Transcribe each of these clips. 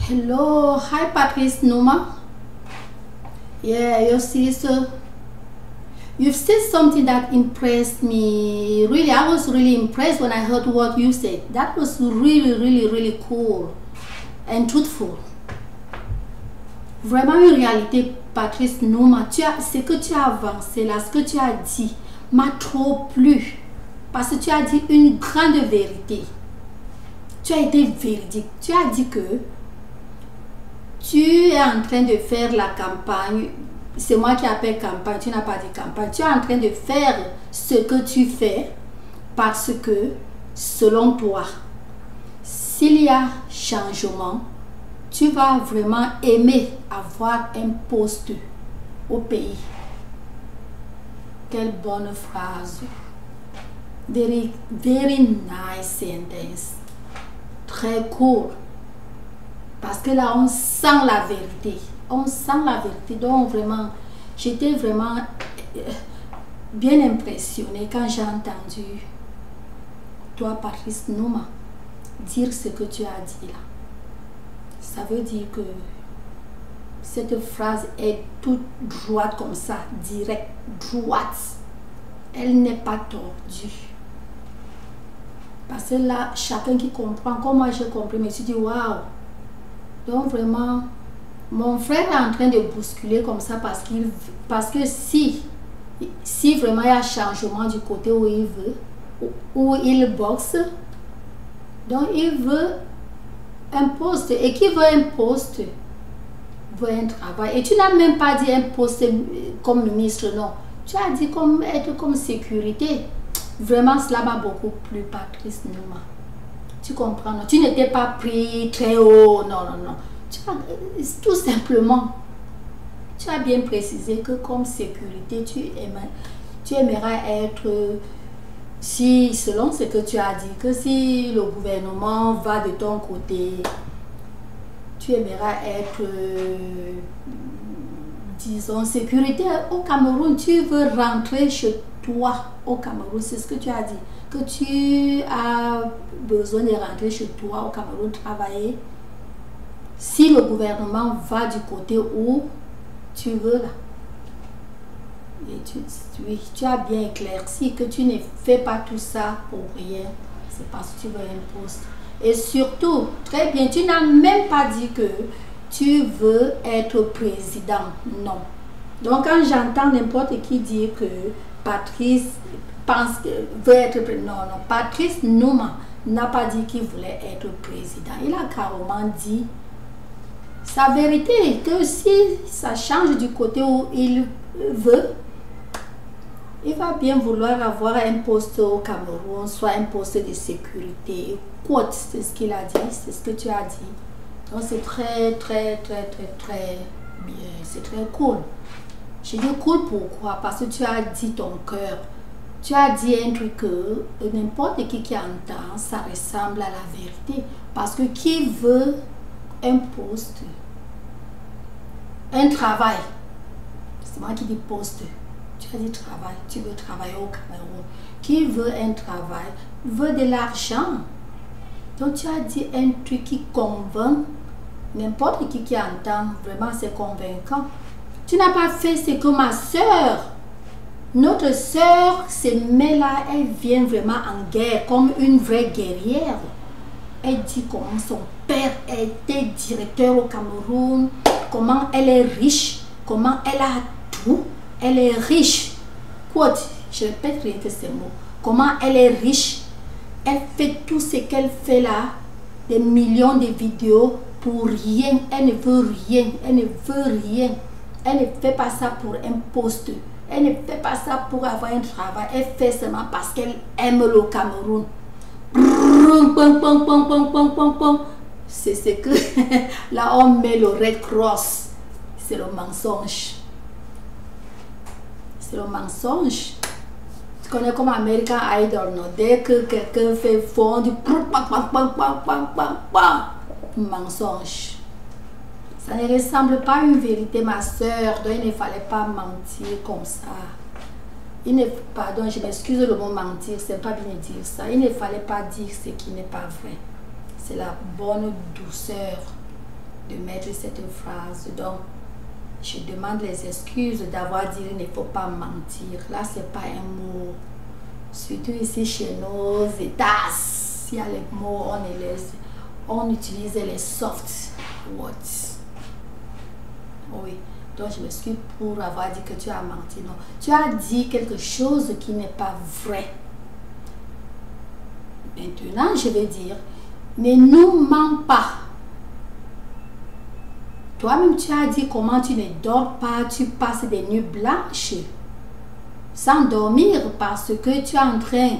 Hello, hi Patrice Numa. Yeah, your sister. You've said something that impressed me. Really, I was really impressed when I heard what you said. That was really cool and truthful. Vraiment une réalité, Patrice Numa. Ce que tu as avancé là, ce que tu as dit, m'a trop plu. Parce que tu as dit une grande vérité. Tu as été véridique. Tu as dit que tu es en train de faire la campagne. C'est moi qui appelle campagne. Tu n'as pas dit campagne. Tu es en train de faire ce que tu fais parce que, selon toi, s'il y a changement, tu vas vraiment aimer avoir un poste au pays. Quelle bonne phrase. Very nice sentence. Très cool. Parce que là, on sent la vérité. On sent la vérité. Donc, vraiment, j'étais vraiment bien impressionnée quand j'ai entendu toi, Patrice Numa, dire ce que tu as dit là. Ça veut dire que cette phrase est toute droite comme ça, directe, droite. Elle n'est pas tordue. Parce que là, chacun qui comprend, comme moi j'ai compris, mais je me suis dit, waouh! Donc vraiment, mon frère est en train de bousculer comme ça parce que si vraiment il y a changement du côté où il veut, où il boxe, donc il veut un poste. Et qui veut un poste, veut un travail. Et tu n'as même pas dit un poste comme ministre, non. Tu as dit être comme sécurité. Vraiment, cela m'a beaucoup plu, Patrice Numa. Tu comprends, non? Tu n'étais pas pris très haut, non. Tout simplement, tu as bien précisé que comme sécurité, tu aimeras être, si selon ce que tu as dit, que si le gouvernement va de ton côté, tu aimeras être, disons, sécurité au Cameroun. Tu veux rentrer chez toi au Cameroun, c'est ce que tu as dit, que tu as besoin de rentrer chez toi au Cameroun travailler si le gouvernement va du côté où tu veux là. Et tu as bien éclairci que tu ne fais pas tout ça pour rien, c'est parce que tu veux un poste. Et surtout, très bien, tu n'as même pas dit que tu veux être président, non. Donc quand j'entends n'importe qui dire que Patrice veut être président, non, Patrice Numa n'a pas dit qu'il voulait être président. Il a carrément dit sa vérité, que si ça change du côté où il veut, il va bien vouloir avoir un poste au Cameroun, soit un poste de sécurité. Écoute, c'est ce qu'il a dit, c'est ce que tu as dit. Donc c'est très bien, c'est très cool. Je dis cool pourquoi? Parce que tu as dit ton cœur. Tu as dit un truc que n'importe qui entend, ça ressemble à la vérité. Parce que qui veut un poste, un travail, c'est moi qui dis poste, tu as dit travail, tu veux travailler au Cameroun. Qui veut un travail, veut de l'argent. Donc tu as dit un truc qui convainc, n'importe qui entend, vraiment c'est convaincant. Tu n'as pas fait ce que ma soeur, notre soeur se met là, elle vient vraiment en guerre comme une vraie guerrière. Elle dit comment son père était directeur au Cameroun, comment elle est riche, comment elle a tout, elle est riche. Quote, je répète rien que ces mots. Comment elle est riche, elle fait tout ce qu'elle fait là, des millions de vidéos pour rien, elle ne veut rien, elle ne veut rien. Elle ne fait pas ça pour un poste. Elle ne fait pas ça pour avoir un travail. Elle fait seulement parce qu'elle aime le Cameroun. C'est ce que là on met le Red Cross. C'est le mensonge. C'est le mensonge. Tu connais comme American Idol, non? Dès que quelqu'un fait fond du mensonge. Ça ne ressemble pas à une vérité, ma soeur, donc il ne fallait pas mentir comme ça. Pardon, je m'excuse le mot mentir, c'est pas bien de dire ça. Il ne fallait pas dire ce qui n'est pas vrai. C'est la bonne douceur. de mettre cette phrase. Donc, je demande les excuses d'avoir dit il ne faut pas mentir. Là, c'est pas un mot. Surtout ici chez nos États, s'il y a les mots, on utilise les soft words. Oui. Donc, je m'excuse pour avoir dit que tu as menti. Non, tu as dit quelque chose qui n'est pas vrai. Maintenant, je vais dire, ne nous mens pas. Toi-même, tu as dit comment tu ne dors pas, tu passes des nuits blanches sans dormir parce que tu es en train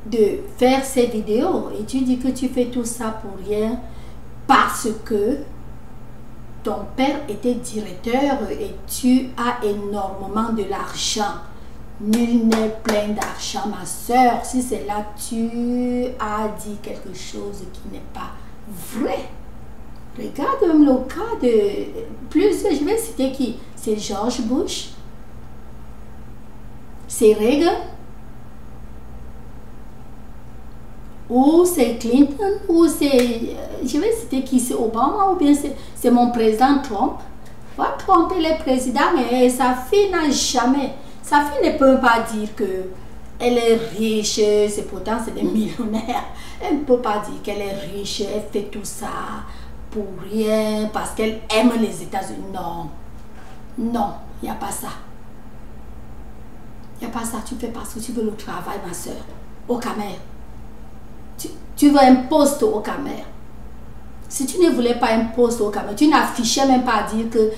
de faire ces vidéos et tu dis que tu fais tout ça pour rien parce que ton père était directeur et tu as énormément de l'argent. Nul n'est plein d'argent, ma soeur. Si c'est là, tu as dit quelque chose qui n'est pas vrai. Regarde même le cas de plusieurs, je vais citer qui? C'est George Bush, c'est Reagan, ou c'est Clinton, ou c'est, je vais citer qui? C'est Obama, ou bien c'est mon président Trump. Va tromper les présidents, mais sa fille n'a jamais, sa fille ne peut pas dire que elle est riche, c'est pourtant c'est des millionnaires. Elle ne peut pas dire qu'elle est riche, elle fait tout ça pour rien, parce qu'elle aime les États-Unis. Non, non, il n'y a pas ça. Il n'y a pas ça, tu fais parce que tu veux le travail, ma soeur, au Cameroun. Tu veux un poste au Cameroun. Si tu ne voulais pas un poste au Cameroun, tu n'affichais même pas à dire que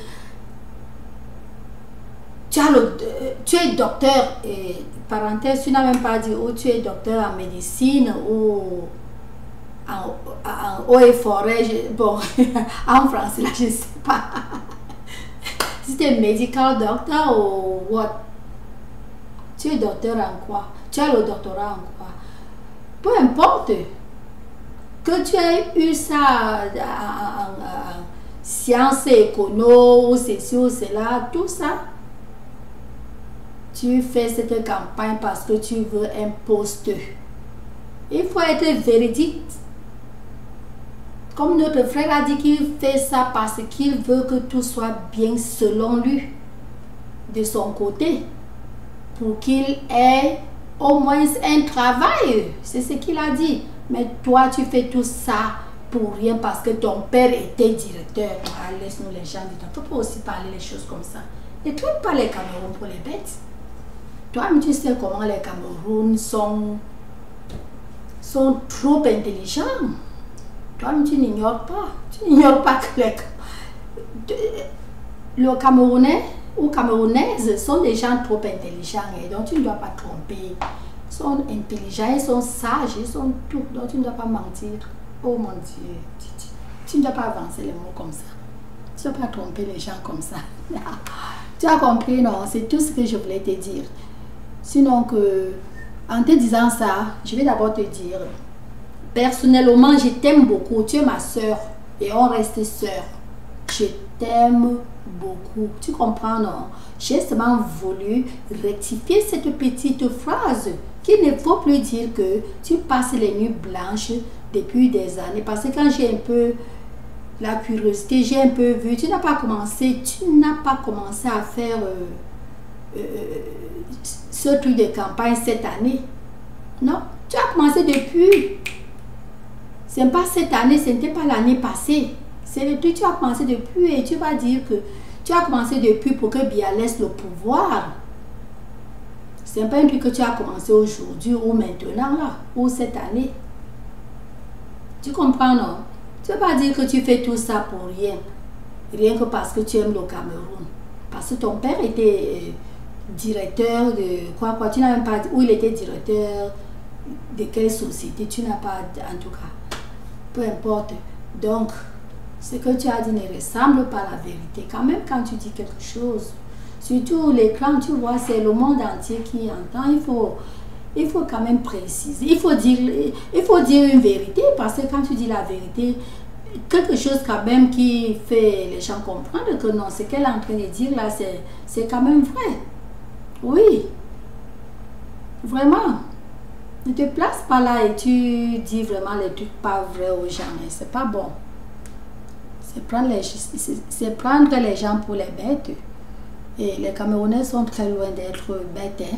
tu es docteur, et parenthèse, tu n'as même pas dit où tu es docteur en médecine ou en eau et forêt, bon, en français, là, je ne sais pas. Si tu es medical doctor ou what? Tu es docteur en quoi? Tu as le doctorat en quoi? Peu importe. Que tu aies eu ça en sciences écono, ou ceci ou cela, tout ça. Tu fais cette campagne parce que tu veux un poste. Il faut être véridique. Comme notre frère a dit qu'il fait ça parce qu'il veut que tout soit bien selon lui, de son côté, pour qu'il ait au moins un travail. C'est ce qu'il a dit. Mais toi, tu fais tout ça pour rien parce que ton père était directeur. Ah, laisse-nous les gens du temps. Tu peux aussi parler les choses comme ça. Ne traite pas les Cameroun pour les bêtes. Toi-même, tu sais comment les Cameroun sont trop intelligents. Toi-même, tu n'ignores pas. Tu n'ignores pas que les Camerounais ou Camerounaises sont des gens trop intelligents. Et donc, tu ne dois pas tromper. Ils sont intelligents, ils sont sages, ils sont tout. Donc, tu ne dois pas mentir. Oh mon Dieu. Tu ne dois pas avancer les mots comme ça. Tu ne dois pas tromper les gens comme ça. Tu as compris, non? C'est tout ce que je voulais te dire. Sinon, en te disant ça, je vais d'abord te dire, personnellement, je t'aime beaucoup. Tu es ma soeur et on reste soeur. Je t'aime beaucoup. Tu comprends, non? J'ai seulement voulu rectifier cette petite phrase qu'il ne faut plus dire que tu passes les nuits blanches depuis des années. Parce que quand j'ai un peu la curiosité, j'ai un peu vu, tu n'as pas commencé à faire ce truc de campagne cette année. Non, tu as commencé depuis. Ce n'est pas cette année, ce n'était pas l'année passée. C'est le truc, tu as commencé depuis et tu vas dire que tu as commencé depuis pour que Biya laisse le pouvoir. Ce n'est pas un truc que tu as commencé aujourd'hui ou maintenant là, ou cette année. Tu comprends, non? Tu ne vas pas dire que tu fais tout ça pour rien. Rien que parce que tu aimes le Cameroun. Parce que ton père était directeur de quoi, tu n'as même pas dit où il était directeur, de quelle société, tu n'as pas, en tout cas. Peu importe. Donc, ce que tu as dit ne ressemble pas à la vérité. Quand même, quand tu dis quelque chose, surtout l'écran, tu vois, c'est le monde entier qui entend. Il faut quand même préciser. Il faut dire une vérité, parce que quand tu dis la vérité, quelque chose quand même qui fait les gens comprendre que non, ce qu'elle est en train de dire là, c'est quand même vrai. Oui. Vraiment. Ne te place pas là et tu dis vraiment les trucs pas vrais aux gens. C'est pas bon. C'est prendre les gens pour les bêtes. Et les Camerounais sont très loin d'être bêtes. Hein.